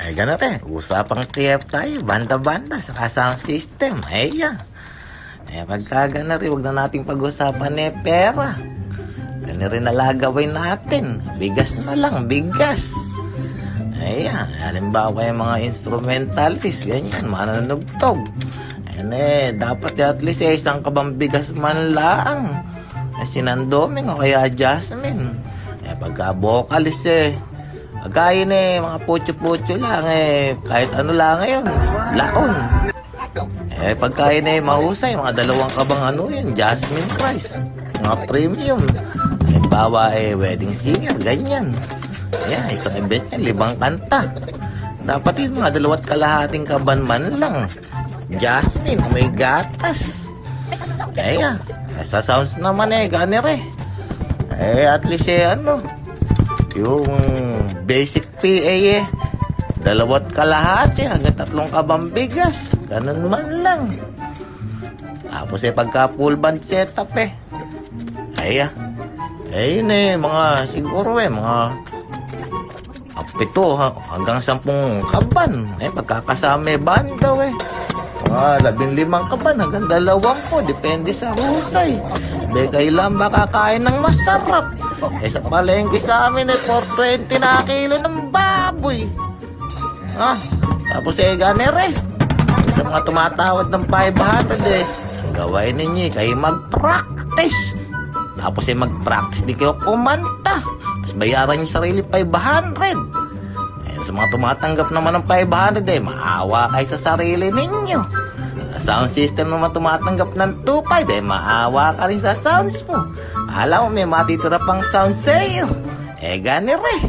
Ay, ganun eh. Usapang TF tayo. Banda-banda sa sound system. Ay, yan. Eh, pagka ganun rin, huwag na nating pag-usapan eh, pera. Ganun rin nalagawin natin. Bigas na lang, bigas. Ay, yan. Halimbawa yung mga instrumentalist, ganyan, mananugtog. Ayan eh, dapat at least eh, isang kabang bigas man lang. Eh, sinandoming o kaya Jasmine. Eh, pagka vocalist eh, pagkain eh, mga putyo-putyo lang eh, kahit ano lang ngayon, laon. Eh, pagkain eh, mahusay, mga dalawang kabang ano yun, Jasmine price, mga premium. Eh, bawa eh, wedding singer, ganyan. Ayan, isang event yan, 5 kanta. Dapat yung mga 2.5 kaban man lang. Jasmine, may gatas. Ayan, sa sounds naman eh, ganir eh. Eh, at least eh, ano, yung basic PA eh, 2.5 hanggang 3 kabang bigas. Ganun man lang. Tapos eh, pagka full band setup eh, ay ayun eh, mga siguro eh, mga 7 hanggang 10 kaban. Eh, pagkakasama eh, banda eh. Mga 15 kaban hanggang 20, depende sa husay. Hindi kailan ba kakain ng masarap. Eh, sa palengke sa amin eh, 420 na kilo ng baboy. Tapos eh, ganer eh. Sa mga tumatawad ng 500 eh, ang gawain ninyo kayo mag-practice. Tapos eh, mag-practice di kayo kumanta. Tapos bayaran yung sarili 500. Eh, sa mga tumatanggap naman ng 500 eh, maawa kayo sa sarili ninyo. Sa sound system naman tumatanggap ng 2.5 eh, maawa ka rin sa sounds mo. Alam mo, may matitira pang sound sa'yo. Eh, ganir eh.